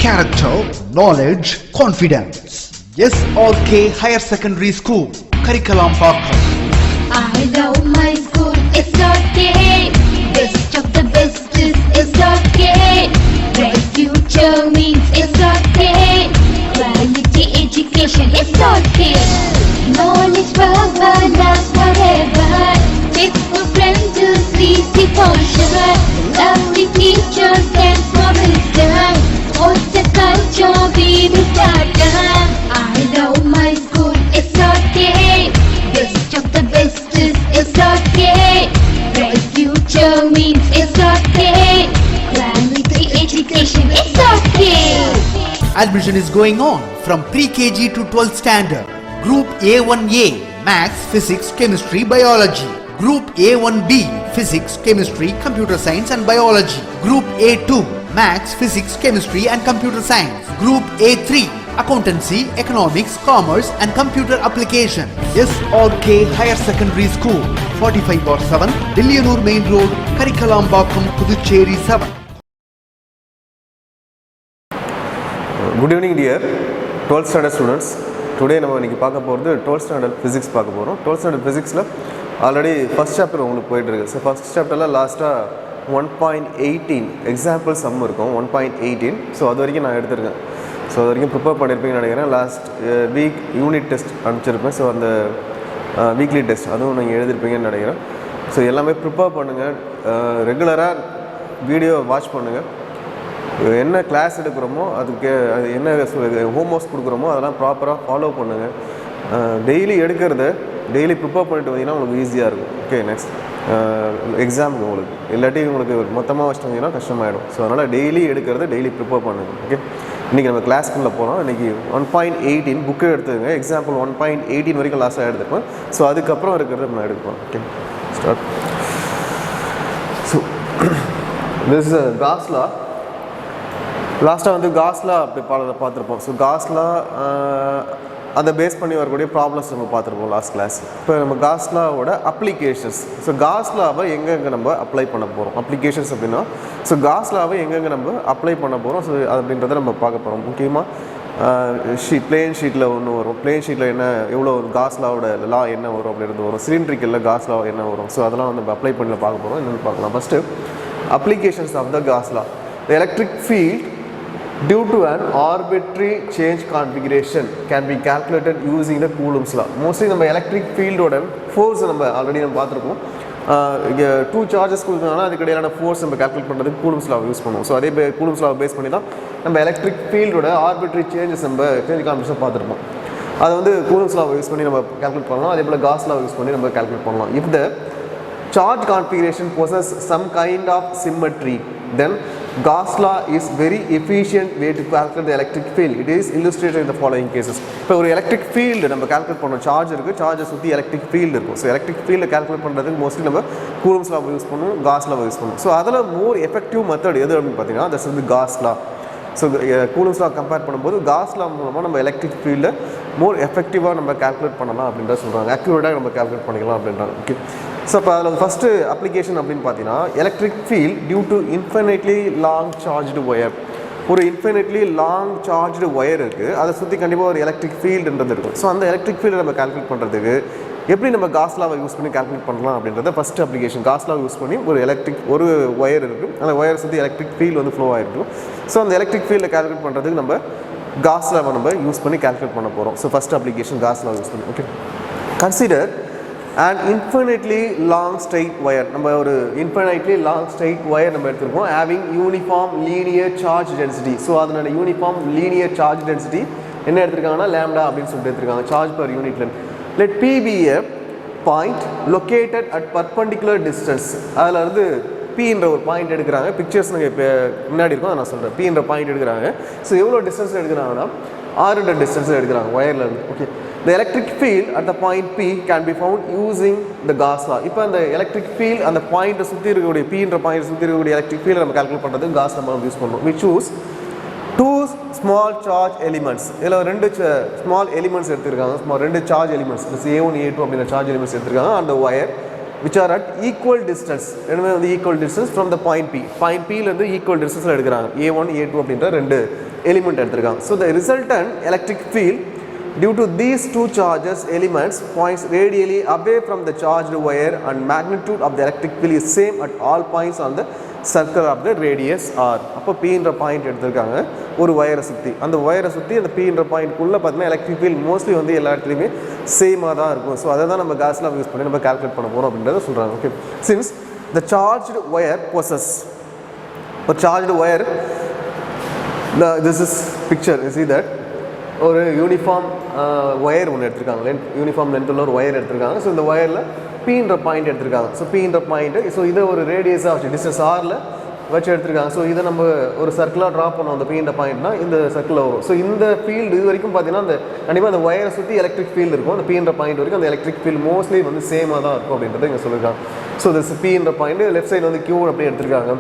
character, knowledge, confidence. SRK Higher Secondary School, Karikalampakkam. I love my school, SRK. Best of the best is SRK. Bright future means SRK. Quality education, SRK. Knowledge forever, last forever. Faithful friends to see for sure. Lovely teachers and promisers. What's the culture we will start? I love my school, SRK. Best of the best is SRK. Bright future means SRK. Quality education, SRK. Admission is going on from pre-KG to 12th standard. Group A1A, Maths, Physics, Chemistry, Biology. Group A1B, Physics, Chemistry, Computer Science and Biology. Group A2, Maths, Physics, Chemistry and Computer Science. Group A3, Accountancy, Economics, Commerce and Computer Application. SRK Higher Secondary School, 45/7, Dillianur Main Road, Karikalampakkam, Puducherry 7. Good evening dear 12th standard students. Today நம்ம இன்னைக்கு பார்க்க போறது 12th standard physics பார்க்க போறோம். 12th standard physicsல already first chapter உங்களுக்கு போயிட்டு இருக்கு. ஸோ ஃபர்ஸ்ட் சாப்டர்ல லாஸ்டா 1.18 எக்ஸாம்பிள் சம் இருக்கும் 1.18. ஸோ அது வரைக்கும் நான் எடுத்திருக்கேன். ஸோ அது வரைக்கும் ப்ரிப்பேர் பண்ணியிருப்பீங்கன்னு நினைக்கிறேன். லாஸ்ட் வீக் யூனிட் டெஸ்ட் அனுப்பிச்சிருப்பேன். ஸோ அந்த வீக்லி டெஸ்ட் அதுவும் நீங்கள் எழுதிருப்பீங்கன்னு நினைக்கிறேன். ஸோ எல்லாமே ப்ரிப்பேர் பண்ணுங்கள். ரெகுலராக வீடியோ வாட்ச் பண்ணுங்கள். என்ன கிளாஸ் எடுக்கிறோமோ அதுக்கு அது என்ன ஹோம் ஒர்க்ஸ் கொடுக்குறோமோ அதெல்லாம் ப்ராப்பராக ஃபாலோ பண்ணுங்கள். டெய்லி எடுக்கிறத டெய்லி ப்ரிப்பேர் பண்ணிட்டு வந்தீங்கன்னா உங்களுக்கு ஈஸியாக இருக்கும். ஓகே, நெக்ஸ்ட் எக்ஸாமுக்கு உங்களுக்கு இல்லாட்டி உங்களுக்கு மொத்தமாக வச்சுட்டு வந்தீங்கன்னா கஷ்டமாயிடும். ஸோ அதனால் டெய்லி எடுக்கிறத டெய்லி ப்ரிப்பேர் பண்ணுங்கள். ஓகே, இன்றைக்கி நம்ம கிளாஸ்க்குள்ளே போகிறோம். இன்றைக்கி 1.18 புக்கு எடுத்துங்க. எக்ஸாம்பிள் 1.18 வரைக்கும் லாஸ்ட்டாக எடுத்துப்பேன். ஸோ அதுக்கப்புறம் இருக்கிறத நான் எடுப்பேன். Okay, start. So this is cos லா. லாஸ்ட்டாக வந்து காஸ்லா அப்படி பார்த்துருப்போம். ஸோ காஸ்லா அதை பேஸ் பண்ணி வரக்கூடிய ப்ராப்ளம்ஸ் நம்ம பார்த்துருப்போம் லாஸ்ட் கிளாஸ். இப்போ நம்ம காஸ்லாவோட அப்ளிகேஷன்ஸ். ஸோ காஸ்லாவை எங்கெங்கே நம்ம அப்ளை பண்ண போகிறோம், அப்ளிகேஷன்ஸ் அப்படின்னா ஸோ காஸ்லாவை எங்கெங்கே நம்ம அப்ளை பண்ண போகிறோம் ஸோ அப்படின்றத நம்ம பார்க்க போகிறோம். முக்கியமாக பிளேன் ஷீட்டில் ஒன்று வரும். பிளேன் ஷீட்டில் என்ன எவ்வளோ காஸ்லாவோட லா என்ன வரும் அப்படின்றது வரும். சிலிண்ட்ரிக்கலில் காஸ்லா என்ன வரும். ஸோ அதெல்லாம் வந்து நம்ம அப்ளை பண்ணி பார்க்க போகிறோம். என்னென்னு பார்க்கலாம். First applications of the Gauss law. The electric field due to an arbitrary change configuration can be calculated using the Coulomb's law. Mostly நம்ம எலக்ட்ரிக் ஃபீல்டோட ஃபோர்ஸ் நம்ம ஆல்ரெடி நம்ம பார்த்துருக்கோம். இங்கே 2 சார்ஜஸ் கொடுத்தோம்னா அதுக்கு இடையிலான ஃபோர்ஸ் நம்ம கால்குலேட் பண்ணுறதுக்கு கூலம்ஸ் லா யூஸ் பண்ணுவோம். ஸோ அதே கூலம்ஸ் லா பேஸ் பண்ணி தான் நம்ம எலக்ட்ரிக் ஃபீல்டோட ஆர்பிட்ரரி சேஞ்சஸ் நம்ம சேஞ்ச் கான்ஃபிகரேஷன் பார்த்துருப்போம். அதை வந்து கூலம்ஸ் லா யூஸ் பண்ணி நம்ம கால்குலேட் பண்ணலாம். அதே போல் காஸ் லா யூஸ் பண்ணி நம்ம கால்குலேட் பண்ணலாம். If the charge configuration possess some kind of symmetry, then Gauss law is very efficient way to calculate the electric field. It is illustrated in the following cases. இப்போ ஒரு electric field நம்ம calculate பண்ணோம். Charge இருக்குது, சார்ஜை சுற்றி electric field இருக்கும். So electric ஃபீல்டை calculate பண்ணுறதுக்கு மோஸ்ட்லி நம்ம கூலம்ஸ் லா யூஸ் பண்ணுவோம், காஸ் லா யூஸ் பண்ணுவோம். ஸோ அதில் மோர் எஃபெக்டிவ் மெத்தட் எது அப்படின்னு பார்த்தீங்கன்னா தட்ஸ் வந்து காஸ் லா. ஸோ கூலம்ஸ் லா கம்பேர் பண்ணும்போது காஸ் லா மூலமாக நம்ம எலக்ட்ரிக் ஃபீல்டை மோர் எஃபெக்டிவாக நம்ம கால்குலேட் பண்ணலாம் அப்படின்றத சொல்கிறாங்க. அக்யூரேட்டாக நம்ம கால்குலேட் பண்ணிக்கலாம் அப்படின்றாங்க. ஓகே, ஸோ இப்போ அதில் ஃபஸ்ட்டு அப்ளிகேஷன் அப்படின்னு பார்த்தீங்கன்னா electric field due to infinitely long charged wire. ஒரு இன்ஃபினிட்லி லாங் சார்ஜ்டு ஒயர் இருக்குது, அதை சுற்றி கண்டிப்பாக ஒரு எலக்ட்ரிக் ஃபீல்டுன்றது இருக்கும். ஸோ அந்த எலக்ட்ரிக் ஃபீல்டை நம்ம கால்குலேட் பண்ணுறதுக்கு எப்படி நம்ம காஸ்லாவை யூஸ் பண்ணி கால்குலேட் பண்ணலாம் அப்படின்றத ஃபஸ்ட்டு அப்ளிகேஷன். காஸ்லாவை யூஸ் பண்ணி ஒரு ஒயர் இருக்குது, அந்த ஒயரை சுற்றி எலக்ட்ரிக் ஃபீல்டு வந்து ஃப்ளோ ஆகிருக்கும். ஸோ அந்த எலக்ட்ரிக் ஃபீல்டை கால்குலேட் பண்ணுறதுக்கு நம்ம காஸ்லாவை நம்ம யூஸ் பண்ணி கால்குலேட் பண்ண போகிறோம். ஸோ ஃபஸ்ட் அப்ளிகேஷன் காஸ்லாவை யூஸ் பண்ணி. Okay, consider and infinitely long straight wire. நம்ம ஒரு infinitely long straight wire நம்ம எடுத்துருக்கோம் having uniform linear charge density. So அதனோட யூனிஃபார்ம் லீனியர் சார்ஜ் டென்சிட்டி என்ன எடுத்திருக்காங்கன்னா லேம்டா அப்படின்னு சொல்லிட்டு எடுத்திருக்காங்க. Charge per unit length. let P be a point located at perpendicular distance. அதில் இருந்து Pன்ற ஒரு பாயிண்ட் எடுக்கிறாங்க. பிக்சர்ஸ் நீங்கள் இப்போ முன்னாடி இருக்கும், அதை நான் சொல்கிறேன். Pன்ற பாயிண்ட் எடுக்கிறாங்க. ஸோ எவ்வளோ டிஸ்டன்ஸ் எடுக்கிறாங்கன்னா 600 டிஸ்டன்ஸ் எடுக்கிறாங்க ஒயர்லேருந்து. Okay, the electric field at the point P can be found using the Gauss law. இப்போ அந்த எலக்ட்ரிக் ஃபீல்ட் அந்த பாயிண்ட்டை சுற்றி இருக்கக்கூடிய Pன்ற பாயிண்ட் சுற்றி இருக்கக்கூடிய எலக்ட்ரிக் ஃபீல்டை நம்ம கால்குலேட் பண்ணுறதுக்கு காஸ் நம்ம யூஸ் பண்ணுறோம். we choose 2 small charge elements. இதில் 2 ஸ்மால் எலிமெண்ட்ஸ் எடுத்துருக்காங்க. ரெண்டு சார்ஜ் எலிமெண்ட்ஸ் A1 A2 அப்படின்ற சார்ஜ் எலிமெண்ட்ஸ் எடுத்துருக்காங்க. அந்த wire which are at equal distance. ரெண்டுமே வந்து equal distance from the point P. Point P ல இருந்து equal distance எடுக்கிறாங்க. A1 A2 அப்படின்ற ரெண்டு element எடுத்திருக்காங்க. So the resultant electric field due to these two charges elements points radially away from the charged wire and magnitude of the electric field is same at all points on the circle of the radius r. அப்போ p என்ற point எடுத்திருக்காங்க ஒரு வயரை சுற்றி. அந்த வயரை சுற்றி அந்த p என்ற பாயிண்ட்குள்ளே பார்த்தீங்கன்னா எலக்ட்ரிக் ஃபீல்ட் மோஸ்ட்லி வந்து எல்லா இடத்துலையுமே சேமாக தான் இருக்கும். ஸோ அதை தான் நம்ம காஸ்லாம் யூஸ் பண்ணி நம்ம கால்குலேட் பண்ண போகிறோம் அப்படின்றத சொல்கிறாங்க. Okay, since the charged wire possess a charged wire, this is picture, you see that ஒரு யூனிஃபார்ம் ஒயர் ஒன்று எடுத்திருக்காங்க, யூனிஃபார்ம் லென்த்தில் ஒரு ஒயர் எடுத்திருக்காங்க. ஸோ இந்த ஒயரில் பீன்ற பாயிண்ட் எடுத்திருக்காங்க. ஸோ பீன்ற பாயிண்ட்டு, ஸோ இதை ஒரு ரேடியஸாக வச்சு டிஸ்டன்ஸ் ஆரில் வச்சு எடுத்திருக்காங்க. ஸோ இதை நம்ம ஒரு சர்க்கிளாக ட்ரா பண்ணோம். அந்த பீன்ற பாயிண்ட்னா இந்த சர்க்கிளில் வரும். ஸோ இந்த ஃபீல்டு இது வரைக்கும் பார்த்தீங்கன்னா அந்த கண்டிப்பாக அந்த ஒயரை சுற்றி எலக்ட்ரிக் ஃபீல்டு இருக்கும். அந்த பீன்ற பாயிண்ட் வரைக்கும் அந்த எலக்ட்ரிக் ஃபீல்டு மோஸ்ட்லி வந்து சேமாக தான் இருக்கும் அப்படின்றத இங்கே சொல்லியிருக்காங்க. ஸோ திஸ் பீன்ற பாயிண்ட் லெஃப்ட் சைடு வந்து கியூ அப்படி எடுத்திருக்காங்க.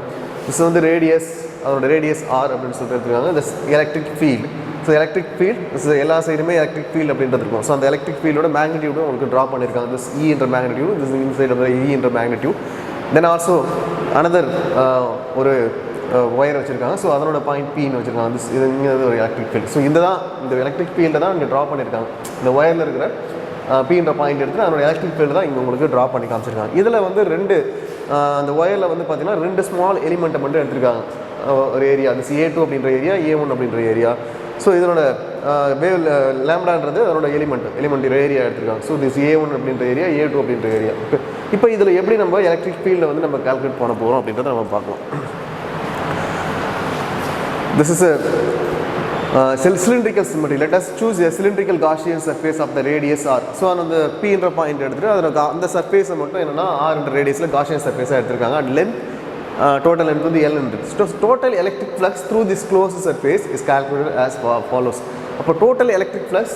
திஸ் வந்து ரேடியஸ், அதோட ரேடியஸ் ஆர் அப்படின்னு சொல்லிட்டு எடுத்திருக்காங்க. This electric field. So electric field எல்லா சைடுமே எலக்ட்ரிக் ஃபீல்டு அப்படின்றது இருக்கும். ஸோ அந்த எலக்ட்ரிக் ஃபீல்டோட மேக்னிடியூடும் உங்களுக்கு ட்ரா பண்ணியிருக்காங்க. திஸ் இ என்ற மேக்னிடியூட், திஸ் இன்சைட் ஆஃப் இ என்ற மேக்னிடியூட். தென் ஆல்சோ அனதர் ஒரு ஒயர் வச்சுருக்காங்க. ஸோ அதனோட பாயிண்ட் பின்னு வச்சுருக்காங்க. திஸ் இது இங்கே ஒரு எலக்ட்ரிக் ஃபீல்டு. ஸோ இந்த எலக்ட்ரிக் ஃபீல்டை தான் இங்கே ட்ரா பண்ணியிருக்காங்க. இந்த ஒயரில் இருக்கிற பீன்ற பாயிண்ட் எடுத்து அதனோட எலக்ட்ரிக் ஃபீல்டு தான் இங்கே உங்களுக்கு ட்ரா பண்ணி காமிச்சிருக்காங்க. இதில் வந்து ரெண்டு அந்த ஒயரில் வந்து பார்த்தீங்கன்னா ரெண்டு ஸ்மால் எலிமெண்ட்டை மட்டும் எடுத்திருக்காங்க. ஒரு ஏரியா, திஸ் A2 அப்படின்ற ஏரியா, A1 அப்படின்ற ஏரியா. ஸோ இதனோட வேவ் லேம்டான்றது அதனோட எலிமெண்ட் ஏரியா எடுத்திருக்காங்க. ஸோ திஸ் A1 அப்படின்ற ஏரியா, A2 அப்படின்ற ஏரியா. ஓகே, இப்போ இதில் எப்படி நம்ம எலக்ட்ரிக் ஃபீல்டை வந்து நம்ம கால்குலேட் பண்ண போகிறோம் அப்படின்றத நம்ம பார்க்கலாம். This is cylindrical symmetry. Let us choose a cylindrical Gaussian surface of the radius r. So அந்த p என்ற பாயிண்ட் எடுத்துகிட்டு அதில் அந்த சர்ஃபேஸை மட்டும் என்னென்னா r என்ற ரேடியஸில் Gaussian சர்ஃபேஸாக எடுத்திருக்காங்க. அண்ட் லென்த் total length வந்து L இருக்குது. So total electric flux through this closed surface is calculated as follows. அப்போ total electric flux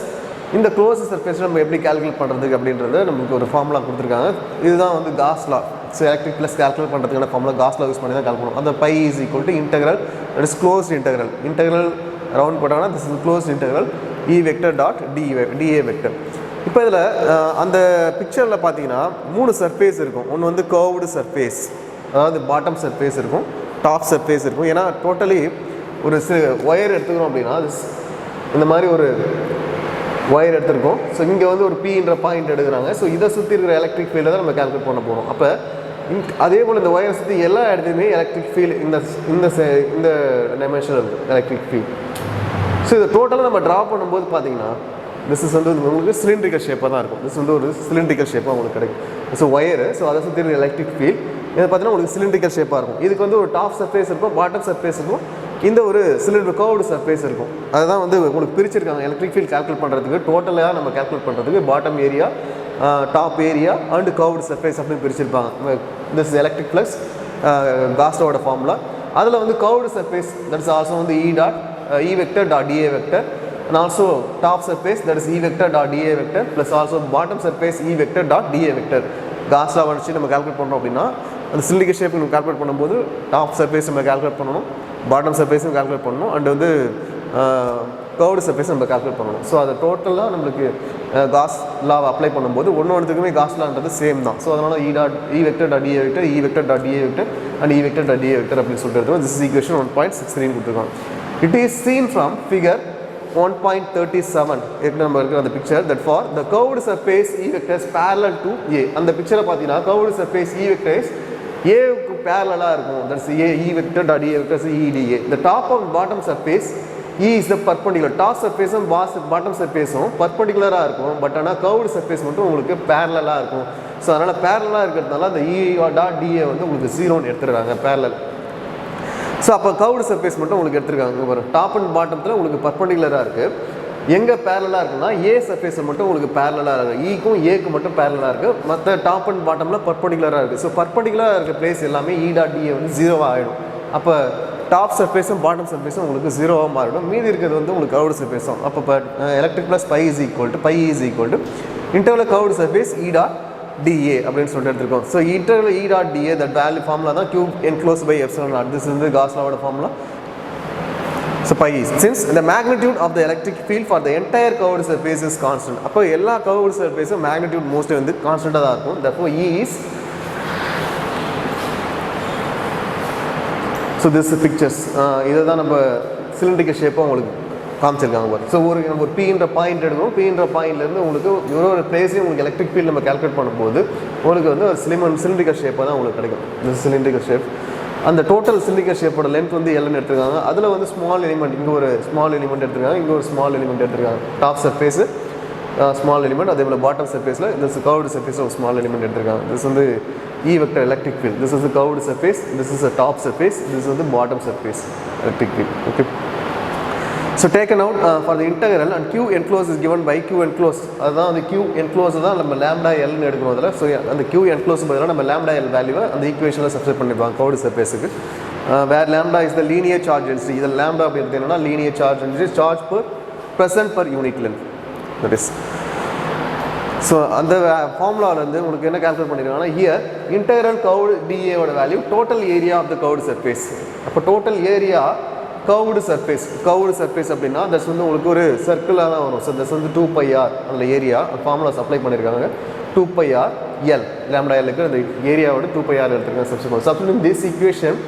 இந்த closed surface நம்ம எப்படி கால்குலேட் பண்ணுறதுக்கு அப்படின்றத நமக்கு ஒரு ஃபார்முலா கொடுத்துருக்காங்க. இதுதான் வந்து Gauss law. So electric flux calculate பண்ணுறதுக்கான ஃபார்முலா காஸ் லா யூஸ் பண்ணி தான் கால்குலேட் பண்ணுவோம். அந்த phi is equal to integral, that is closed integral round போட்டாங்கன்னா this is closed integral E vector dot dA vector. இப்போ இதில் அந்த பிக்சரில் பார்த்தீங்கன்னா 3 சர்ஃபேஸ் இருக்கும். ஒன்று வந்து கர்வ்டு சர்ஃபேஸ், அதாவது பாட்டம் சர்ஃபேஸ் இருக்கும், டாப் சர்ஃபேஸ் இருக்கும். ஏன்னா டோட்டலி ஒரு ஒயர் எடுத்துக்கிறோம் அப்படின்னா இந்த மாதிரி ஒரு ஒயர் எடுத்துருக்கோம். ஸோ இங்கே வந்து ஒரு பீன்ற பாயிண்ட் எடுக்கிறாங்க. ஸோ இதை சுற்றி இருக்கிற எலக்ட்ரிக் ஃபீல்டை தான் நம்ம கால்குலேட் பண்ண போகிறோம். அப்போ அதே போல் இந்த ஒயரை சுற்றி எல்லா இடத்துலையுமே எலக்ட்ரிக் ஃபீல்டு இந்த டைமென்ஷன் இருக்குது எலக்ட்ரிக் ஃபீல்டு. ஸோ இதை டோட்டலாக நம்ம ட்ரா பண்ணும்போது பார்த்தீங்கன்னா திஸ் இஸ் வந்து உங்களுக்கு சிலிண்ட்ரிக்கல் ஷேப்பாக தான் இருக்கும். திஸ் வந்து ஒரு சிலிண்ட்ரிக்கல் ஷேப்பாக உங்களுக்கு கிடைக்கும். ஸோ ஒயரு, ஸோ அதை சுற்றி இருக்கிற எலக்ட்ரிக் ஃபீல்ட் இதை பார்த்தீங்கன்னா உங்களுக்கு சிலிண்ட்ரிக்கல் ஷேப்பாக இருக்கும். இதுக்கு வந்து ஒரு டாப் சர்ஃபேஸ் இருக்கும், பாட்டம் சர்ஃபேஸ் இருக்கும், இந்த ஒரு கர்வ்டு சர்ஃபேஸ் இருக்கும். அதுதான் வந்து உங்களுக்கு பிரிச்சிருக்காங்க எலக்ட்ரிக் ஃபீல்ட் கால்குலேட் பண்ணுறதுக்கு. டோட்டலாக நம்ம கால்குலேட் பண்ணுறதுக்கு bottom area, top area and curved surface அப்படின்னு பிரிச்சிருப்பாங்க. திஸ் எலக்ட்ரிக் ஃப்ளக்ஸ் காஸ்லோட ஃபார்முலா. அதில் வந்து curved surface that is also வந்து E vector dot dA vector, and also top surface that is E vector dot dA vector plus also bottom surface E vector dot dA vector. Cos லா வச்சு நம்ம calculate பண்ணோம் அப்படின்னா அந்த cylindrical shape நம்ம calculate பண்ணும்போது top surface நம்ம calculate பண்ணணும், bottom சர்ஃபேஸும் calculate பண்ணணும், அண்ட் வந்து கர்வ்டு சர்ஃபேஸ் நம்ம கால்குலேட் பண்ணணும். ஸோ அதை டோட்டலாக நம்மளுக்கு காஸ் லாவை அப்ளை பண்ணும்போது ஒன்றுத்துக்குமே காஸ் லான்றது சேம் தான். ஸோ அதனால் E vector dot dA vector, E vector dot dA vector and E vector dot dA vector அப்படின்னு சொல்லிட்டு this is equation 1.63 கொடுத்துருக்காங்க. It is seen from figure 1.37 நம்ம இருக்கிற அந்த picture that for the curved surface E vector is parallel to A. அந்த பிக்சரை பார்த்தீங்கன்னா curved surface E vector is Aக்கு parallel-ஆக இருக்கும். That's E vector dot dA vector is EDA. The top and bottom surface E is the perpendicular. Top surface-உம் bottom surface-உம் perpendicular-ஆக இருக்கும். But ஆனால் curved surface மட்டும் உங்களுக்கு parallel-ஆக இருக்கும். ஸோ அதனால் parallel-ஆக இருக்கிறதுனால அந்த E dot dA வந்து உங்களுக்கு 0ன்னு எடுத்துடுறாங்க parallel. ஸோ அப்போ கர்வ்டு சர்ஃபேஸ் மட்டும் உங்களுக்கு எடுத்துருக்காங்க. ஒரு டாப் அண்ட் பாட்டத்தில் உங்களுக்கு பர்பண்டிகுலராக இருக்குது. எங்கே பேரலாக இருக்குன்னா ஏ சர்ஃபேஸை மட்டும் உங்களுக்கு பேரலாக இருக்குது. ஈக்கும் ஏக்கு மட்டும் பேரலாக இருக்குது. மற்ற டாப் அண்ட் பாட்டமில் பர்பண்டிகுலராக இருக்குது. ஸோ பர்பண்டிகுலராக இருக்க பிளேஸ் எல்லாமே E டாட் டிஏ வந்து 0 ஆகிடும். அப்போ டாப் சர்ஃபேஸும் பாட்டம் சர்ஃபேஸும் உங்களுக்கு 0 மாறிடும். மீதி இருக்கிறது வந்து உங்களுக்கு கர்வ்டு சர்ஃபேஸும். அப்போ electric flux phi is equal to integral curved surface E dot dA அப்படின்னு சொல்லிட்டு எடுத்துருக்கோம். So integral E dot dA that value formula தான் Q enclosed by epsilon naught. This வந்து காஸ் லாவோட formula. So phi is since the magnitude of the electric field for the entire curved surface is constant. அப்போ எல்லா curved surfaceம் magnitude mostly வந்து கான்ஸ்டண்ட்டாக தான் இருக்கும். therefore E is so this pictures இதை தான் நம்ம சிலிண்ட்ரிக்கல் ஷேப்பாக உங்களுக்கு காமிச்சிருக்காங்க. ஸோ ஒரு பீன்ற பாயிண்ட் எடுக்கணும். பீன்ற பாயிண்ட்லேருந்து உங்களுக்கு ஒரு பிளேஸையும் உங்களுக்கு எலக்ட்ரிக் ஃபீல்ட் நம்ம கால்குலேட் பண்ணும்போது உங்களுக்கு வந்து ஒரு சிலிண்ட்ரிக்கல் ஷேப்பாக தான் உங்களுக்கு கிடைக்கும். இந்த சிலிண்ட்ரிக்கல் ஷேப் அந்த டோட்டல் சிலிண்ட்ரிக்கல் ஷேப்போட லென்த் வந்து எல்னு எடுத்துருக்காங்க. அதில் வந்து ஸ்மால் எலிமெண்ட், இங்கே ஒரு ஸ்மால் எலிமெண்ட் எடுத்துருக்காங்க, இங்கே ஒரு ஸ்மால் எலிமெண்ட் எடுத்துருக்காங்க. டாப் சர்ஃபேஸு ஸ்மால் எலிமெண்ட், அதே போல் பாட்டம் சர்ஃபேஸில் இந்த கர்வ்டு சர்ஃபேஸில் ஒரு ஸ்மால் எலிமெண்ட் எடுத்துருக்காங்க. திஸ் வந்து E vector electric field. This is the curved surface, this is the top surface, this is the bottom surface electric field. Okay. So taken out for the integral and Q enclosed is given by Q enclosed. That's the Q enclosed தான் நம்ம lambda L னு எடுக்கணும் அதுல. So அந்த Q enclosed பதிலா நம்ம lambda L வேல்யூவை அந்த ஈக்குவேஷன்ல சப்ஸ்டிட்யூட் பண்ணிடுவாங்க curved surfaceக்கு. Where lambda is the linear charge density. இது lambda அப்படிங்கிறது என்னன்னா linear charge density, charge per present per unit length. That is. So அந்த ஃபார்முலாவில் வந்து உங்களுக்கு என்ன கால்குலேட் பண்ணிருக்காங்கன்னா ஹியர் இன்டெக்ரல் கர்வ்டு dA ஓட value total area of the curved surface. அப்போ டோட்டல் ஏரியா கர்வ்டு சர்ஃபேஸ் அப்படின்னா தட்ஸ் வந்து உங்களுக்கு ஒரு சர்க்கிளாக தான் வரும். ஸோ தட்ஸ் வந்து 2πr அந்த ஏரியா ஃபார்முலா சப்ளை பண்ணியிருக்காங்க. 2πr L லேம்டா எல்லுக்கு அந்த ஏரியாவோட 2πr எடுத்துருக்காங்க. சப்ஸ்டிட்யூட் திஸ் ஈக்குவேஷன்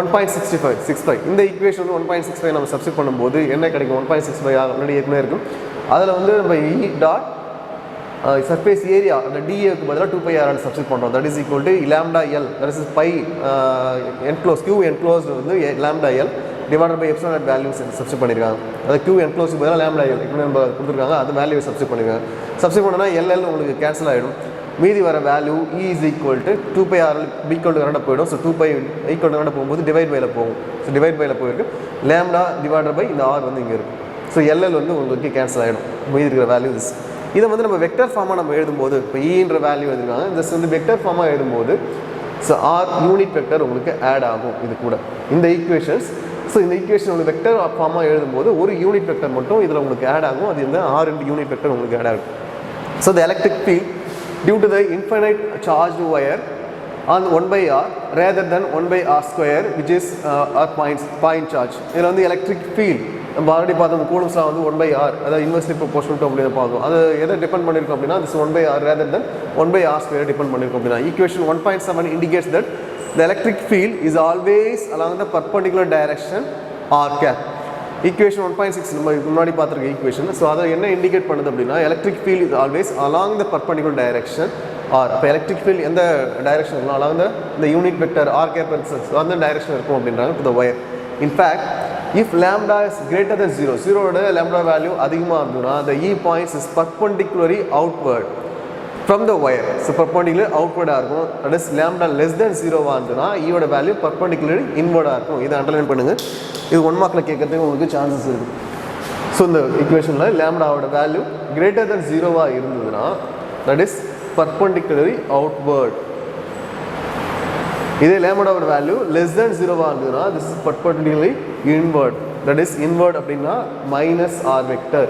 1.65 இந்த ஈக்குவேஷன் வந்து 1.65 நம்ம சப்ஸ்டிட்யூட் பண்ணும்போது என்ன கிடைக்கும்? 1.65 ஆல்ரெடி ஏற்கனவே இருக்கும். அதில் வந்து நம்ம E டாட் surface area அந்த dAக்கு பதிலாக 2πr சப்ஸ்டிட்யூட் பண்ணுறோம். That is equal to lambda L, that is by enclose Q enclosed வந்து lambda L divided by epsilon naught values substitute பண்ணியிருக்காங்க. அது Q என்க்ளோஸ்க்கு பதிலாக lambda L இப்போ நம்ம கொடுத்துருக்காங்க, அது வேல்யூ சப்ஸ்டிட்யூட் பண்ணியிருக்காங்க. சப்ஸ்டிட்யூட் பண்ணோன்னா LL உங்களுக்கு கேன்சல் ஆகிடும். மீதி வர value E is equal to 2πr equal to கரெக்டாக போயிடும். ஸோ 2π ஈக்குவல் டு கரெக்டாக போகும்போது டிவைட் பையில் போகும். ஸோ டிவைட் பையில் போயிருக்கு. lambda டிவைடட் பை இந்த R வந்து இங்கே இருக்குது. ஸோ LL வந்து உங்களுக்கு கேன்சல் ஆகிடும். மீதி இருக்கிற வேல்யூ இஸ் இதை வந்து நம்ம வெக்டர் ஃபார்மாக நம்ம எழுதும்போது இப்போ ஈன்ற வேல்யூ எழுதிருக்காங்க. இந்த வந்து வெக்டர் ஃபார்மாக எழுதும்போது ஸோ ஆர் யூனிட் வெக்டர் உங்களுக்கு ஆட் ஆகும் இது கூட இந்த ஈக்குவேஷன்ஸ். ஸோ இந்த ஈக்குவேஷன் உங்களுக்கு வெக்டர் ஃபார்மாக எழுதும்போது ஒரு யூனிட் வெக்டர் மட்டும் இதில் உங்களுக்கு ஆட் ஆகும். அது இந்த ஆர் இன்டு யூனிட் வெக்டர் உங்களுக்கு ஆட் ஆகும். So the electric field due to the infinite charge wire on 1/r rather than 1/r² which is point charge. இதில் வந்து எலக்ட்ரிக் ஃபீல்ட் நம்ம ஆல்ரெடி பார்த்தோம் கூலம்ஸ்லாம் வந்து 1/r அதாவது இன்வெர்ஸ்லி ப்ரொபோர்ஷனல் டு அப்படின்னு பார்த்தோம். அது எதை டிபெண்ட் பண்ணியிருக்கோம் அப்படின்னா this 1/r rather than 1/r² depend பண்ணியிருக்கோம் அப்படின்னா equation 1.7 indicates that the electric field is always along the perpendicular direction r cap. Equation 1.6 நம்ம முன்னாடி பார்த்துருக்க ஈக்குவேஷன். ஸோ அதை என்ன இண்டிகேட் பண்ணுது அப்படின்னா electric field is always along the perpendicular direction r. அப்போ எலக்ட்ரிக் ஃபீல்ட் எந்த டைரக்ஷன் இருக்கணும் அலாங் இந்த யூனிட் வெக்டர் ஆர் கேப் அந்த டைரக்ஷன் இருக்கும் அப்படின்றாங்க to the wire. In fact if lambda is greater than 0, 0 ஓட lambda value அதிகமாக இருந்ததுன்னா the E points is perpendicularly outward from the wire. So perpendicular outward இருக்கும். that is lambda less than 0 இருந்ததுன்னா E ஓட value perpendicularly inward இருக்கும். இதை underline பண்ணுங்க. இது 1 மார்க்கில் கேட்கறதுக்கு உங்களுக்கு சான்சஸ் இருக்குது. ஸோ இந்த ஈக்குவேஷனில் லேம்டாவோட வேல்யூ greater than 0 இருந்ததுன்னா that is perpendicularly outward. இதே லேம்டாவோட வேல்யூ லெஸ் தேன் 0 இருந்ததுன்னா this is perpendicularly inward. That is inward அப்படின்னா minus r vector.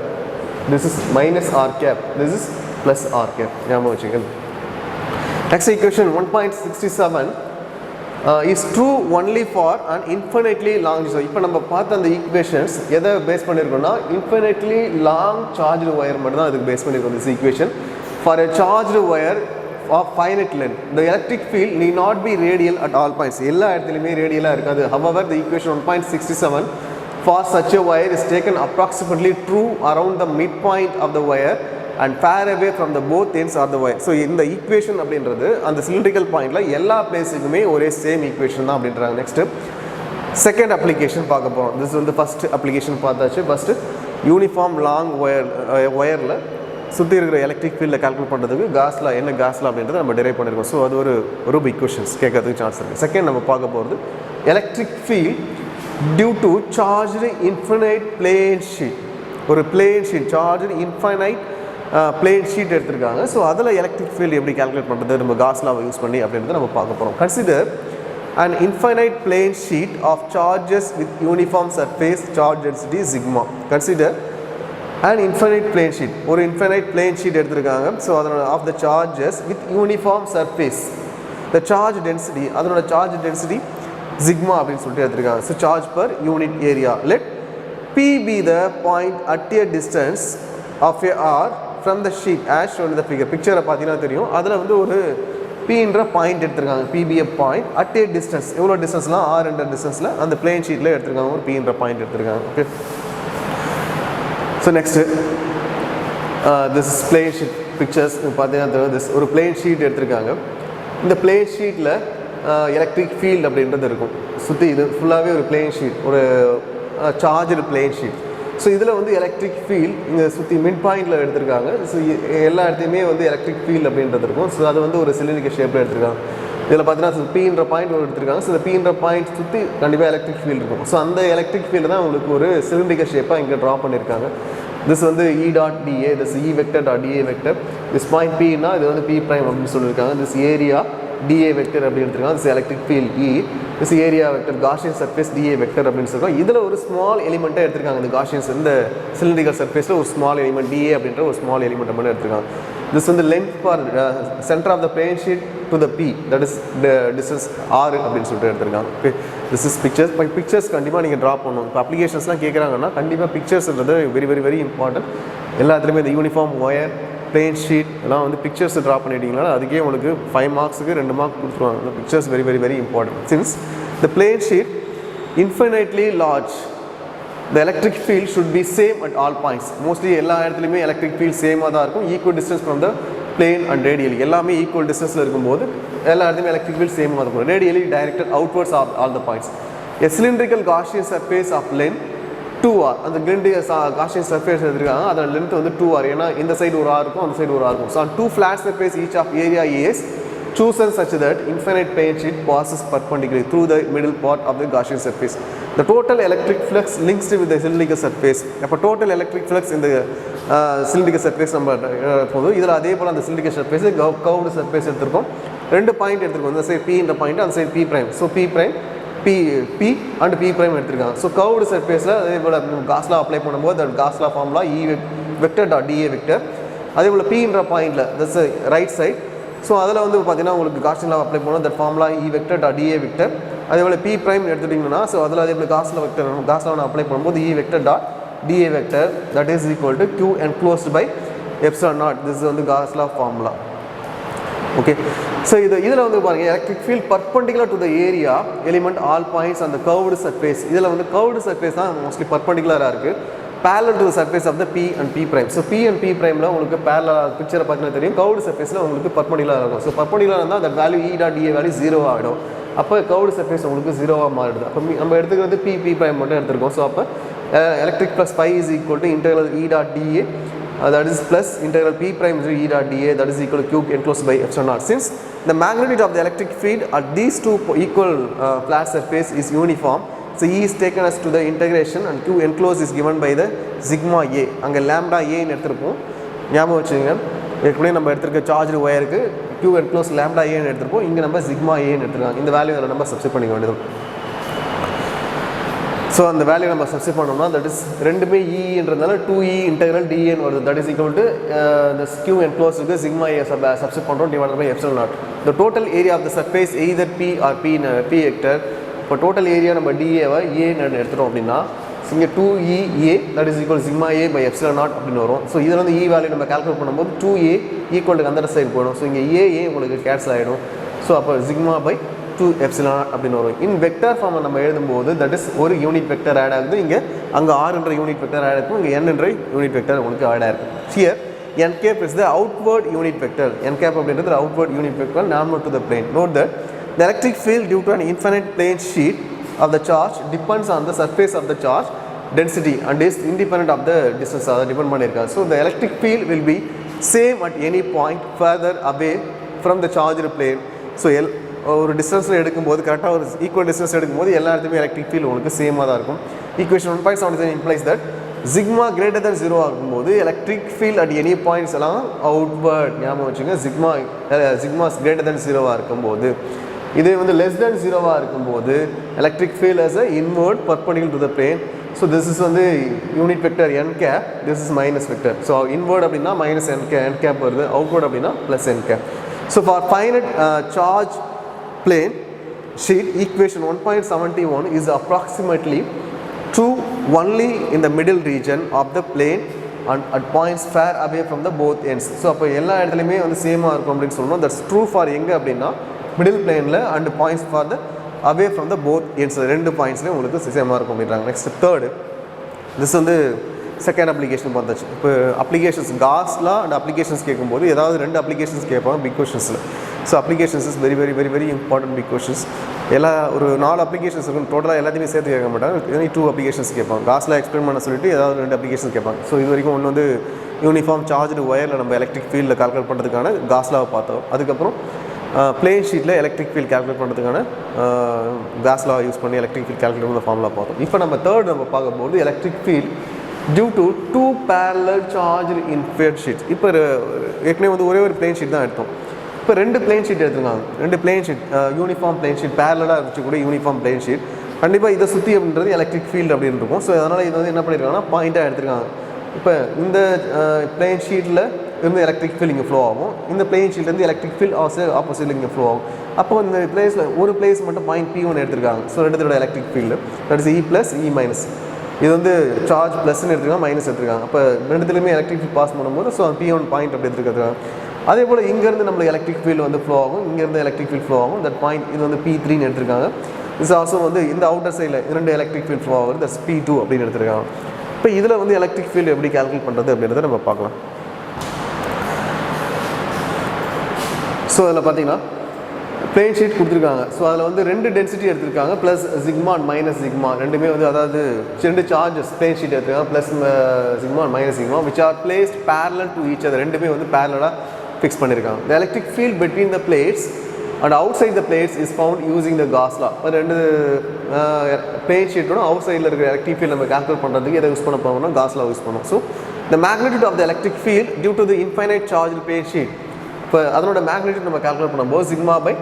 This is minus r cap, this is plus r cap. ஞாபகம் வச்சுக்கோங்க. Next equation 1.67 is true only for an infinitely long. இப்போ நம்ம பார்த்த அந்த equations எதை base பண்ணியிருக்கோம்னா infinitely long charged wire மட்டும் தான் அதுக்கு பேஸ் பண்ணியிருக்கோம். This equation for a charged wire of finite length the electric field need not be radial at all points. எல்லா இடத்துலையுமே ரேடியலாக இருக்காது. however the equation 1.67 for such a wire is taken approximately true around the midpoint of the wire and far away from the both ends of the wire. So இந்த equation அப்படின்றது அந்த cylindrical பாயிண்டில் எல்லா பிளேஸுக்குமே ஒரே same equation தான் அப்படின்றாங்க. Next second application பார்க்க போகிறோம். திஸ் வந்து ஃபஸ்ட் அப்ளிகேஷன் பார்த்தாச்சு. ஃபஸ்ட்டு யூனிஃபார்ம் லாங் ஒயரில் சுற்றி இருக்கிற எலக்ட்ரிக் ஃபீல்டில் கால்குலேட் பண்ணுறதுக்கு காஸ்லா என்ன காஸ்லா அப்படின்றத நம்ம டிரைவ் பண்ணியிருக்கோம். ஸோ அது ஒரு ரூப் ஈக்குவேஷன்ஸ் கேட்கறதுக்கு சான்ஸ் இருக்குது. செகண்ட் நம்ம பார்க்க போகிறது electric field due to charged infinite plane sheet. ஒரு plane sheet charged infinite plane sheet எடுத்திருக்காங்க. ஸோ அதில் எலக்ட்ரிக் ஃபீல்டு எப்படி கால்குலேட் பண்ணுறது நம்ம காஸ்லாவை யூஸ் பண்ணி அப்படின்றத நம்ம பார்க்க போகிறோம். Consider an infinite plane sheet of charges with uniform surface charge density sigma. Consider an infinite plane sheet. ஒரு infinite plane sheet எடுத்திருக்காங்க. ஸோ அதனோட of the charges with uniform surface the charge density அதனோட charge density sigma அப்படின்னு சொல்லிட்டு எடுத்திருக்காங்க. So charge per unit area. Let P be the point at a distance of a R from the sheet as shown in the figure. பிக்சரை பார்த்தீங்கன்னா தெரியும். அதில் வந்து ஒரு Pன்ற பாயிண்ட் எடுத்துருக்காங்க, PB point at A distance. எவ்வளோ டிஸ்டன்ஸ்லாம் R என்ற டிஸ்டன்ஸில் அந்த பிளேன் ஷீட்டில் எடுத்துருக்காங்க, ஒரு Pன்ற பாயிண்ட் எடுத்துருக்காங்க. Okay, so next this is plane sheet pictures. பார்த்தீங்கன்னா திஸ் ஒரு பிளேன் ஷீட் எடுத்திருக்காங்க. இந்த பிளேன் ஷீட்டில் எலக்ட்ரிக் ஃபீல்டு அப்படின்றது இருக்கும். சுற்றி இது ஃபுல்லாகவே ஒரு பிளேன் ஷீட், ஒரு சார்ஜ்டு பிளேன் ஷீட். ஸோ இதில் வந்து எலக்ட்ரிக் ஃபீல்ட் இங்கே சுற்றி மிட் பாயிண்டில் எடுத்திருக்காங்க. ஸோ எல்லா இடத்தையுமே வந்து எலக்ட்ரிக் ஃபீல்டு அப்படின்றது இருக்கும். ஸோ அது வந்து ஒரு சிலிண்டரிக்கல் ஷேப்பில் எடுத்திருக்காங்க. இதில் பார்த்தீங்கன்னா Pன்ற பாயிண்ட் ஒரு எடுத்திருக்காங்க. ஸோ இந்த Pன்ற பாயிண்ட் சுற்றி கண்டிப்பாக எலக்ட்ரிக் ஃபீல்டு இருக்கும். ஸோ அந்த எலக்ட்ரிக் ஃபீல்டு தான் உங்களுக்கு ஒரு சிலிண்டரிக்கல் ஷேப்பாக இங்கே ட்ரா பண்ணியிருக்காங்க. திஸ் வந்து E dot DA, this E vector dot DA vector. This point Pனா இது வந்து P ப்ரைம் அப்படின்னு சொல்லியிருக்காங்க. திஸ் ஏரியா DA வெக்டர் அப்படின்னு எடுத்துருக்காங்க. This electric field E, this area vector Gaussian surface DA vector அப்படின்னு சொல்லியிருக்காங்க. இதில் ஒரு ஸ்மால் எலிமெண்ட்டாக எடுத்திருக்காங்க. இந்த காஷியன்ஸ் இந்த சிலிண்டரிக்கல் சர்ஃபேஸில் ஒரு ஸ்மால் எலிமெண்ட் DA அப்படின்ற ஒரு ஸ்மால் எலிமெண்ட் மட்டும் எடுத்திருக்காங்க. திஸ் வந்து length for centre of the plane sheet to the P, that is distance R அப்படின்னு சொல்லிட்டு எடுத்திருக்காங்க. Okay, this is pictures. இப்போ பிக்சர்ஸ் கண்டிப்பாக நீங்கள் ட்ரா பண்ணணும். இப்போ அப்ளிகேஷன்ஸ்லாம் கேட்குறாங்கன்னா கண்டிப்பாக பிக்சர்ஸ்ன்றது வெரி வெரி வெரி இம்பார்ட்டன்ட். எல்லாத்துலேயுமே இந்த யூனிஃபார்ம் ஒயர் பிளேன் ஷீட் எல்லாம் வந்து பிக்சர்ஸ் ட்ரா பண்ணிட்டீங்கன்னா அதுக்கே உங்களுக்கு 5 மார்க்ஸுக்கு 2 மார்க் கொடுத்துருவாங்க. அந்த pictures very very very important. Since the plane sheet infinitely large, the electric field should be same at all points. Mostly எல்லா இடத்துலையுமே எலக்ட்ரிக் ஃபீல்ட் சேமாக தான் இருக்கும். Equal distance from the plane and radially எல்லாமே ஈக்குவல் டிஸ்டன்ஸில் இருக்கும்போது எல்லா இடத்துலையுமே எலக்ட்ரிக் ஃபீல்ட் சேமாக இருக்கும். Radially directed outwards of all the points. A cylindrical Gaussian surface of length 2R, அந்த Gaussian surface எடுத்துருக்காங்க. அதோட லென்த் வந்து 2R. ஏன்னா இந்த சைடு ஒரு R இருக்கும், அந்த சைடு ஒரு R இருக்கும். So two flat surface each of area is chosen such that infinite plane sheet passes perpendicularly through the middle part of the Gaussian surface. The total electric flux links with the cylindrical surface. அப்போ total electric flux இந்த cylindrical surface நம்ம போதும். இதில் அதே போல் அந்த cylindrical surface curved surface எடுத்திருக்கோம். 2 point எடுத்திருக்கோம். இந்த சைடு P என்ற பாயிண்ட், அந்த side P prime. So P prime P and P prime எடுத்திருக்காங்க. ஸோ கர்வ்டு சர்ஃபேஸில் அதே போல் காஸ்லா அப்ளை பண்ணும்போது அந்த Gauss law formula E vector dot DA vector. அதே போல் Pன்ற பாயிண்டில் தட்ஸ் ரைட் சைட். ஸோ அதில் வந்து பார்த்தீங்கன்னா உங்களுக்கு காஸ்லா அப்ளை பண்ணணும். That formula E vector dot DA vector. அதே போல் P prime எடுத்துட்டிங்கன்னா ஸோ அதில் அதே போல் காஸ்லா அப்ளை பண்ணும்போது E vector dot DA vector that is equal to Q enclosed by epsilon naught. This வந்து காஸ்லா ஃபார்முலா. ஓகே, ஸோ இதில் வந்து பாருங்கள் electric field perpendicular to the area element all points அந்த கர்வ்டு சர்ஃபேஸ். இதில் வந்து curved surface தான் mostly பர்பண்டிகுலராக இருக்குது, parallel to the surface of the P and P prime. So P and P primeல உங்களுக்கு parallel பிக்சரை பார்த்தீங்கன்னா தெரியும். கர்வ்டு சர்ஃபேஸில் உங்களுக்கு பர்பண்டிகுலராக இருக்கும். ஸோ பர்பண்டிகுலர் இருந்தால் அந்த value E dot DA value 0 ஆகிடும். அப்போ கர்வ்டு சர்ஃபேஸ் உங்களுக்கு 0 மாறிடுது. அப்போ நம்ம எடுத்துக்கிறது P prime மட்டும் எடுத்துருக்கோம். ஸோ அப்போ electric flux phi is equal to integral E dot DA that is plus integral P prime is E dot DA that is equal to Q enclosed by epsilon naught. Since the magnitude of the electric field at these two equal flat surface is uniform, so E is taken as to the integration and Q enclosed is given by the sigma A. அங்கே lambda A ன்னு எடுத்திருப்போம், ஞாபகம் வச்சுக்கோங்க. ஏற்கனவே நம்ம எடுத்திருக்க charge ஒயருக்கு Q enclosed lambda A ன்னு எடுத்திருப்போம். இங்கே நம்ம sigma A ன்னு எடுத்திருக்காங்க. இந்த வேல்யூ அதில் நம்ம சப்ஸ்டிட் பண்ணிக்க வேண்டியது. ஸோ அந்த வேல்யூ நம்ம சப்ஸ்டிட் பண்ணோம்னா தட் இஸ் ரெண்டுமே ஈன்றதுனால 2E இன்டெக்ரல் டிஏன்னு வருது. That is equal to the Q enclosed sigma A substitute பண்ணுறோம் divided by epsilon naught. The total area of the surface either P or P vector. இப்போ total area நம்ம டிஏவை ஏன்னு எடுத்துட்டோம் அப்படின்னா இங்கே 2EA that is equal sigma A by epsilon naught அப்படின்னு வரும். ஸோ இதில் வந்து E வேல்யூ நம்ம கால்குலேட் பண்ணும்போது 2A ஈக்குவல் டு அந்த சைடு போயிடும். ஸோ இங்கே ஏ உங்களுக்கு கேன்சல் ஆகிடும். ஸோ அப்போ சிக்மா பை 2 எப்சிலான் அப்படின்னு வரும். இன் வெக்டர் ஃபார்மை நம்ம எழுதும்போது தட் இஸ் ஒரு யூனிட் வெக்டர் ஆட் ஆகுது. இங்கே அங்கே ஆர்ன்ற யூனிட் வெக்டர் ஆட் இருக்கும், இங்கே என்ற யூனிட் வெக்டர் உங்களுக்கு ஆட் ஆகிருக்கும். Here n cap is the outward unit vector. n cap அப்படின்றது outward unit vector normal to the plane. Note that the electric field due to an infinite plane sheet of the charge depends on the surface of the charge density and is independent of the distance. அதை depend பண்ணியிருக்காங்க. So the electric field will be same at any point further away from the charged plane. So ஒரு டிஸ்டன்ஸில் எடுக்கும்போது கரெக்டாக ஒரு equal distance எடுக்கும்போது எல்லா இடத்துலையுமே எலக்ட்ரிக் ஃபீல்டு உங்களுக்கு சேமாக தான் இருக்கும். Equation 1.77 implies that sigma greater than 0 ஆகும்போது electric field at any points எல்லாம் அவுட்வர்ட் ஞாபகம் வச்சுங்க. சிக்மாஸ் கிரேட்டர் தன் 0 இருக்கும்போது, இதே வந்து லெஸ் தென் 0 இருக்கும்போது electric field as a inward perpendicular to the plane. So this is வந்து unit vector n cap, this is minus vector. So inward அப்படின்னா minus n cap வருது, outward அப்படின்னா plus n cap. So for finite charge plane sheet equation 1.71 is approximately true only in the middle region of the plane and at points far away from the both ends. So அப்போ எல்லா இடத்துலையுமே வந்து சேமாக இருக்கும் அப்படின்னு சொல்லணும். That's true for எங்கே அப்படின்னா மிடில் பிளேனில் and points for the away from the both ends, ரெண்டு பாயிண்ட்ஸ்லேயும் உங்களுக்கு சேமாக இருக்கும் அப்படின்றாங்க. நெக்ஸ்ட் தேர்டு, திஸ் வந்து செகண்ட் அப்ளிகேஷன் பார்த்தாச்சு. இப்போ அப்ளிகேஷன்ஸ் காஸ்லாம் அண்ட் அப்ளிகேஷன்ஸ் கேட்கும்போது ஏதாவது ரெண்டு அப்ளிகேஷன்ஸ் கேட்பாங்க பிக் கொஷன்ஸில். So applications is very very very very important big questions. எல்லா ஒரு 4 அப்ளிகேஷன்ஸ் இருக்கும், டோட்டலாக எல்லாத்தையுமே சேர்த்து கேட்க மாட்டாங்க. 2 அப்ளிகேஷன்ஸ் கேட்பாங்க. காஸ்லாம் எக்ஸ்பிளைன் பண்ண சொல்லிட்டு ஏதாவது 2 அப்ளிகேஷன்ஸ் கேட்பாங்க. ஸோ இது வரைக்கும் ஒன்று வந்து யூனிஃபார்ம் சார்ஜ்டு ஒயரில் நம்ம எலக்ட்ரிக் ஃபீல்டில் கால்குலேட் பண்ணுறதுக்கான காஸ்லாவை பார்த்தோம். அதுக்கப்புறம் பிளேன் ஷீட்டில் எலக்ட்ரிக் ஃபீல்ட் கால்குலேட் பண்ணுறதுக்கான காஸ்லாவை யூஸ் பண்ணி எலக்ட்ரிக் ஃபீல்ட் கால்குலேட் பண்ண ஃபார்முலா பார்த்தோம். இப்போ நம்ம தேர்ட் நம்ம பார்க்கும்போது electric field due to 2 parallel charged in paired sheets. இப்போ ஏற்கனவே வந்து ஒரே ஒரு பிளேன் ஷீட் தான் எடுத்தோம். இப்போ 2 பிளேன் ஷீட் எடுத்துருக்காங்க. 2 plane sheet uniform plane sheet பேரலாக இருந்துச்சு கூட யூனிஃபார்ம் பிளேன் ஷீட். கண்டிப்பாக இதை சுற்றி அப்படின்றது எலக்ட்ரிக் ஃபீல்டு அப்படின்னு இருக்கும். ஸோ அதனால் இது வந்து என்ன பண்ணியிருக்காங்கன்னா பாயிண்ட்டாக எடுத்துருக்காங்க. இப்போ இந்த பிளேன் ஷீட்டில் இருந்து எலக்ட்ரிக் ஃபீல்ட் இங்கே ஃப்ளோ ஆகும், இந்த பிளேன் ஷீட்லேருந்து எலக்ட்ரிக் ஃபீல்ட் ஆப்போசிட்டில் இங்கே ஃப்ளோ ஆகும். அப்போ இந்த பிளேஸில் ஒரு பிளேஸ் மட்டும் பாயிண்ட் P1 எடுத்திருக்காங்க. ஸோ ரெண்டுத்தோட electric field that is E+, E-. இது வந்து சார்ஜ் ப்ளஸ்ன்னு எடுத்துருக்காங்க, மைனஸ் எடுத்துருக்காங்க. அப்போ ரெண்டுத்துலேயுமே எலக்ட்ரிக் ஃபீல்ட் பாஸ் பண்ணும்போது ஸோ P1 பாயிண்ட் அப்படி எடுத்துருக்காங்க. அதே போல் இங்கேருந்து நம்மளுக்கு எலக்ட்ரிக் ஃபீல்டு வந்து ஃப்ளோ ஆகும், இங்கேருந்து எலக்ட்ரிக் ஃபீல்ட் ஃப்ளோ ஆகும். தட் பாயிண்ட் இது வந்து P3ன்னு எடுத்திருக்காங்க. இட்ஸ் ஆல்சோ வந்து இந்த அவுட்டர் சைடில் 2 எலக்ட்ரிக் ஃபீல்ட் ஃப்ளோ ஆகுது, தட்ஸ் P2 அப்படின்னு எடுத்திருக்காங்க. இப்போ இதில் வந்து எலக்ட்ரிக் ஃபீல்டு எப்படி கால்குலேட் பண்ணுறது அப்படின்றத நம்ம பார்க்கலாம். ஸோ அதில் பார்த்தீங்கன்னா பிளேன் ஷீட் கொடுத்துருக்காங்க. ஸோ அதில் வந்து 2 டென்சிட்டி எடுத்திருக்காங்க, plus sigma and minus sigma ரெண்டுமே வந்து அதாவது 2 சார்ஜஸ் பிளேன் ஷீட் எடுத்துருக்காங்க, plus sigma and minus sigma which are placed parallel to each other. ரெண்டுமே வந்து பேரலாக ஃபிக்ஸ் பண்ணியிருக்காங்க. The electric field between the plates and outside the plates is found using the Gauss law. இப்போ 2 plane ஷீட்டோட out சைடில் இருக்கிற electric field நம்ம calculate பண்ணுறதுக்கு எதை யூஸ் பண்ண போகிறோம்னா Gauss law யூஸ் பண்ணுவோம். So the magnitude of the electric field due to the infinite charged plane sheet, இப்போ அதனோட மேக்னிடியூட் நம்ம கால்குலேட் பண்ணும்போது sigma by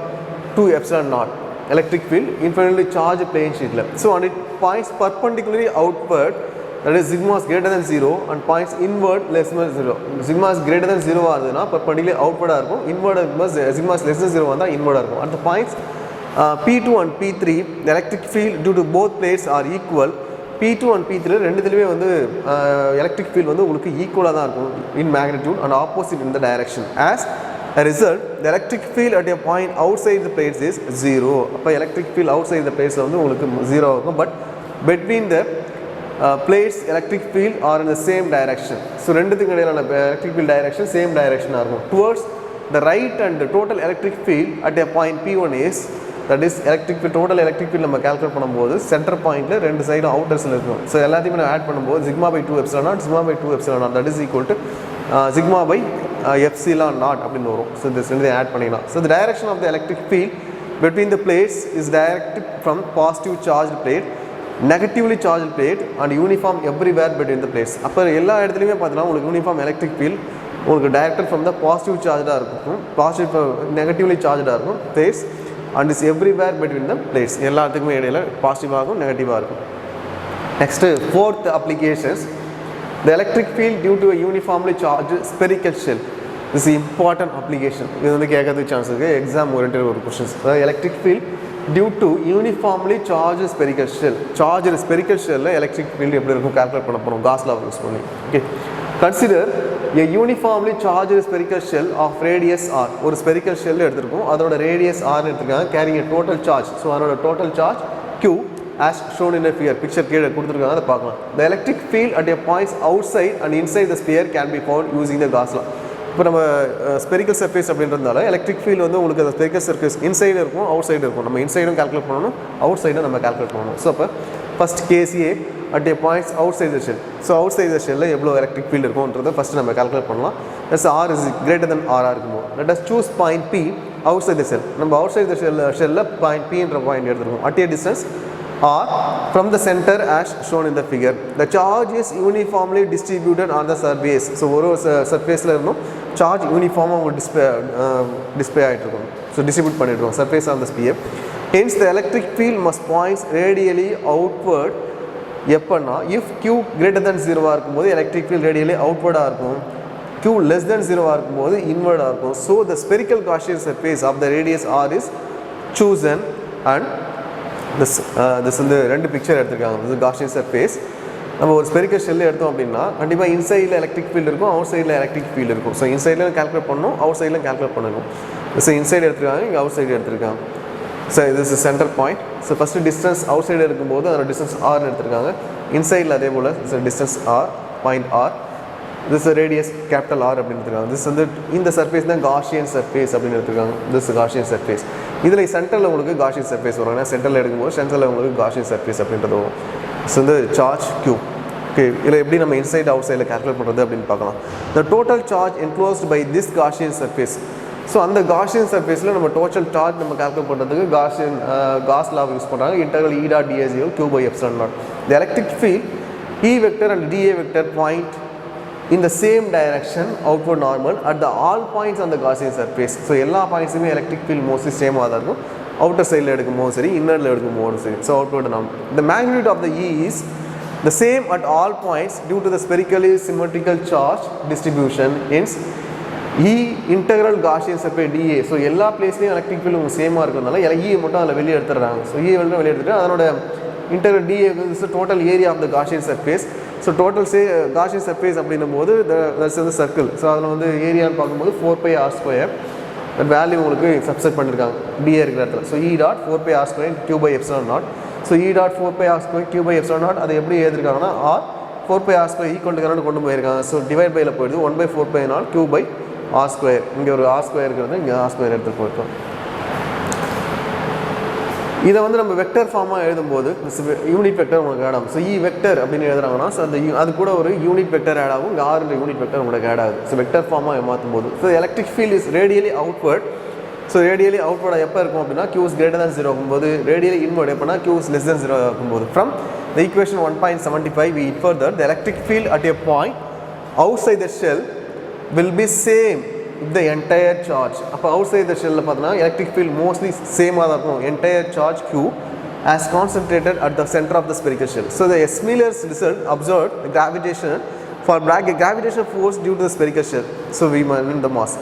2ε0 electric field infinitely charge plane ஷீட்டில். So and it points perpendicularly outward, that is sigma is greater than 0 and points inward less than 0. Sigma is greater than 0 ஆகுதுன்னா perpendicularly அவுட்வர்டாக இருக்கும், inward sigma is less than 0 வந்தால் இன்வர்டாக இருக்கும். At the points P2 and P3 the electric field due to both plates are equal. P2 and P3 ரெண்டுத்துலேயுமே வந்து electric field வந்து உங்களுக்கு ஈக்குவலாக தான் இருக்கும் in magnitude and opposite in the direction. As a result, the electric field at a point outside the plates is 0. அப்போ electric field outside the plates வந்து உங்களுக்கு 0 இருக்கும். But between the plates electric field are in the same direction. So ரெண்டுத்துக்கு இடையிலான electric field direction same direction இருக்கும். Towards the right, and the total electric field at a point P1 is, that is electric field, total electric field நம்ம calculate பண்ணும்போது centre பாயிண்ட்ல 2 சைடும் அவுட்டர்ஸில் இருக்கும். So எல்லாத்தையுமே நம்ம ஆட் பண்ணும்போது sigma by 2ε0 sigma by 2ε0 that is equal to sigma by epsilon naught அப்படின்னு வரும். ஸோ இந்த ரெண்டையும் ஆட் பண்ணிக்கலாம். So the direction of the electric field between the plates is directed from positive charged plate, negatively charged plate and uniform everywhere between the plates. அப்போ எல்லா இடத்துலையுமே பார்த்தீங்கன்னா உங்களுக்கு யூனிஃபார்ம் எலக்ட்ரிக் ஃபீல்ட் உங்களுக்கு டைரக்டட் ஃப்ரம் த பாசிட்டிவ் சார்ஜாக இருக்கும், positive negatively சார்ஜாக இருக்கும் plates, and is everywhere between the plates. எல்லாத்துக்குமே இடையில பாசிட்டிவாகவும் நெகட்டிவாக இருக்கும். Next fourth applications, the electric field due to a uniformly charged spherical shell. This is important application. இது வந்து கேட்கறதுக்கு சான்ஸ் இருக்குது, எக்ஸாம் ஓரியன்டட் ஒரு questions. Electric field due to uniformly charge spherical shell. Charge spherical ஷெல்லில் electric field எப்படி இருக்கும் calculate பண்ண போகிறோம் Gauss law யூஸ் பண்ணி. Okay, consider a uniformly charged spherical shell of radius r. ஒரு ஸ்பெரிக்கல் ஷெல் எடுத்திருக்கோம், அதோட ரேடியஸ் r எடுத்திருக்காங்க, carrying a total charge. So அதோட total charge Q as shown in a figure. Picture கீழே கொடுத்துருக்காங்க, அதை பார்க்கலாம். The electric field at a points outside and inside the sphere can be found using the Gauss law. இப்போ நம்ம spherical surface அப்படின்றதுனால electric field வந்து உங்களுக்கு அந்த ஸ்பெரிக்கல் சர்ஃபேஸ் இன்சைடு இருக்கும், அவுட் சைடு இருக்கும். நம்ம இன்சைடும் கால்குலேட் பண்ணணும், அவுட் சைடும் நம்ம கால்குலேட் பண்ணணும். ஸோ அப்போ first KCA at a points outside the shell. So outside ஷெல்லில் எவ்வளோ எலக்ட்ரிக் ஃபீல்டு இருக்கும்ன்றதை ஃபஸ்ட்டு நம்ம கால்குலேட் பண்ணலாம். Plus R is greater than RR இருக்குமோ. let us choose point P outside the shell. நம்ம out side ஷெல்லில் point Pன்ற point எடுத்துருக்கோம் at a distance R from the center as shown in the figure. The charge is uniformly distributed on the surface. So ஒரு சர்ஃபேஸில் இருந்தோம் charge யூனிஃபார்மாக உங்களுக்கு display ஆகிட்டு இருக்கும். So distribute பண்ணிட்டுருக்கோம் surface of the sphere. Hence the electric field must points radially outward. எப்போன்னா if Q greater than 0 இருக்கும்போது electric field radially அவுட்வர்டாக இருக்கும், Q less than 0 இருக்கும்போது இன்வர்டாக இருக்கும். So the spherical Gaussian surface of the radius R is chosen and this வந்து ரெண்டு picture எடுத்திருக்காங்க. this Gaussian surface நம்ம ஒரு ஸ்பெரிக்கல் ஷெல் எடுத்தோம் அப்படின்னா கண்டிப்பாக இன்சைடில் எலக்ட்ரிக் ஃபீல்டு இருக்கும், அவுட் சைடில் எலக்ட்ரிக் ஃபீல்டு இருக்கும். ஸோ இன்சைடில் கால்குலேட் பண்ணணும், அவுட் சைடில் கால்குலேட் பண்ணணும். ஸோ இன்சைடு எடுத்துருக்காங்க, இங்கே அவுட் சைடு எடுத்துருக்காங்க. ஸோ இது is centre point. So first distance outside இருக்கும்போது அதோட டிஸ்டன்ஸ் ஆர்னு எடுத்துருக்காங்க. இன்சைடில் அதே போல் distance R, point R. This radius capital R அப்படின்னு எடுத்துருக்காங்க. திஸ் வந்து இந்த சர்ஃபேஸ் தான் காஷியன் சர்ஃபேஸ் அப்படின்னு எடுத்துருக்காங்க. This Gaussian surface. இதில் சென்டரில் உங்களுக்கு காஷியன் சர்ஃபேஸ் வரும். ஏன்னா சென்டரில் எடுக்கும்போது சென்டரில் உங்களுக்கு காஷியன் சர்ஃபேஸ் அப்படின்றது வரும். ஸோ வந்து சார்ஜ் Q. ஓகே, இதில் எப்படி நம்ம இன்சைட் அவுட் சைடில் கால்குலேட் பண்ணுறது அப்படின்னு பார்க்கலாம். The total charge enclosed by this Gaussian surface. So அந்த காஷியன் சர்ஃபேஸில் நம்ம டோட்டல் சார்ஜ் நம்ம கால்குலேட் பண்ணுறதுக்கு காஸ் லா யூஸ் பண்ணுறாங்க. Integral E dot dA Q by epsilon naught. The electric field E vector and dA vector point in the same direction outward normal at the all points on the Gaussian surface. So எல்லா பாயிண்ட்ஸுமே electric field mostly சேமாக தான் இருக்கும். Outer சைடில் எடுக்கும்போது சரி, இன்னரில் எடுக்கும்போது சரி. So outward normal. The magnitude of the E is the same at all points due to the spherically symmetrical charge distribution. Hence E integral Gaussian surface dA. So எல்லா பிளேஸ்லையும் electric field உங்களுக்கு சேமாக இருக்கிறதுனால E மட்டும் அதில் வெளியே எடுத்துடுறாங்க. So E வெளியே எடுத்துட்டு அதனோட integral dA is the total area of the Gaussian surface. So total Gaussian surface அப்படின்னும் போது தட்ஸ் வந்து சர்க்கிள். ஸோ அதில் வந்து ஏரியான்னு பார்க்கும்போது 4πr². பட் வேல்யூ உங்களுக்கு சப்செட் பண்ணியிருக்காங்க டிஏ இருக்கிற இடத்துல. So E dot 4πr² Q by epsilon naught. ஸோ E dot 4πr² Q by epsilon naught அதை எப்படி எழுதிருக்காங்கன்னா ஆர் 4πr² ஈக்குவல் டு கரண்ட் கொண்டு போயிருக்காங்க. ஸோ டிவைட் பையில் போயிடுது 1/4π0 Q by r². இங்கே ஒரு r² இருக்கிறது, இங்கே r² எடுத்து போயிருக்கோம். இதை வந்து நம்ம வெக்டர் ஃபார்மாக எழுதும்போது யூனிட் வெக்டர் உங்களுக்கு ஆட் ஆகும். ஸோ E வெக்டர் அப்படின்னு எழுதுறாங்கன்னா ஸோ அந்த அது கூட ஒரு யூனிட் வெக்டர் ஆட் ஆகும். இங்கே ஆர் யூனிட் வெக்டர் உங்களுக்கு ஆட் ஆகுது. ஸோ வெக்டர் ஃபார்மாக மாற்றும் போது so electric field is radially outward. So radially outward எப்போ இருக்கும் அப்படின்னா Q is greater than 0 ஆகும்போது, ரேடியலி இன்வர்ட் எப்போனா Q is less than 0 ஆகும்போது. From the equation 1.75 we infer that the electric field at a point outside the shell will be same with the entire charge. அப்போ out side the ஷெல்லில் பார்த்தீங்கன்னா electric field mostly சேமாக தான் இருக்கும். Entire charge Q as concentrated at the center of the spherical shell. So the S. Miller's result observed the gravitation for gravitation force due to the spherical shell. So we mean the mass.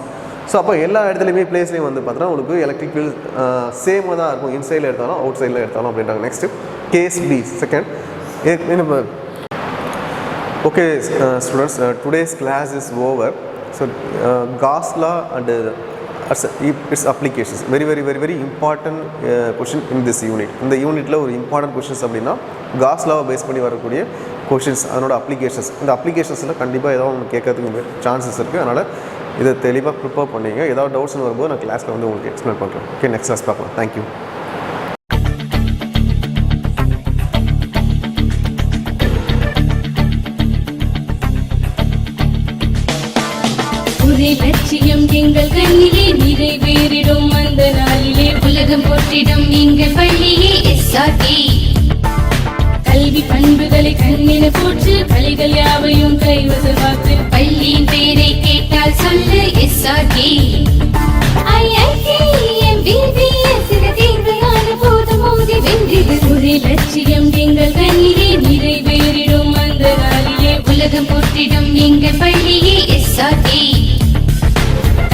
So அப்போ எல்லா இடத்துலையுமே பிளேஸ்லையும் வந்து பார்த்தீங்கன்னா உங்களுக்கு electric field சேமாக தான் இருக்கும். இன்சைடில் எடுத்தாலும் அவுட் சைடில் எடுத்தாலும் அப்படின்றாங்க. Next case B second. Okay students, today's class is over. So Gauss law and its applications, very important question in this unit. இந்த யூனிட்டில் ஒரு இம்பார்ட்டன்ட் கொஷின்ஸ் அப்படின்னா Gauss law பேஸ் பண்ணி வரக்கூடிய கொஷின்ஸ், அதனோட அப்ளிகேஷன்ஸ். இந்த அப்ளிகேஷன்ஸில் கண்டிப்பாக ஏதாவது ஒன்று கேட்கறதுக்கு சான்சஸ் இருக்குது. அதனால் இதை தெளிவாக ப்ரிப்பேர் பண்ணிங்க. ஏதாவது டவுட்ஸ்னு வரும்போது நான் கிளாஸில் வந்து உங்களுக்கு எக்ஸ்பிளைன் பண்ணுறேன். ஓகே, நெக்ஸ்ட் கிளாஸ் பார்க்கலாம். தேங்க்யூ. லட்சியம் எங்கள் கண்ணிலே நிறைவேறிடும் அந்த நாளிலே உலகம் போற்றிடும் எங்கள் பள்ளியே SRK. கல்வி பண்புகளை கண்ணின போற்று, கலைகள் யாவையும் கைவசமாக்கு. பள்ளியின் பேரை கேட்டால் சொல்லு SRK. ஒரே லட்சியம் எங்கள் கண்ணிலே நிறைவேறிடும் அந்த நாளிலே உலகம் போற்றிடும் எங்கள் பள்ளியே SRK.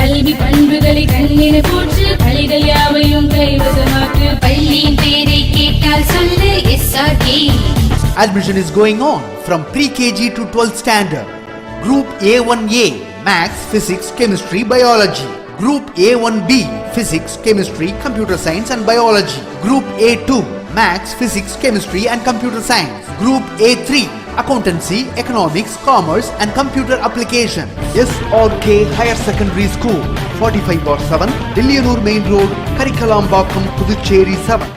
கல்வி பண்புகளை கண்ணின போற்று, கலைகள் யாவையும் கைவசமாக்கு. பள்ளியின் பேரை கேட்டால் சொல்லு SRK. Admission is going on from pre-KG to 12th standard. Group A1A Maths, Physics, Chemistry, Biology. Group A1B Physics, Chemistry, Computer Science and Biology. Group A2 Maths, Physics, Chemistry and Computer Science. Group A3 Accountancy, Economics, Commerce and Computer Application. SRK Higher Secondary School, 45/7, Dilliyanur Main Road, Karikalampakkam, Puducherry 7.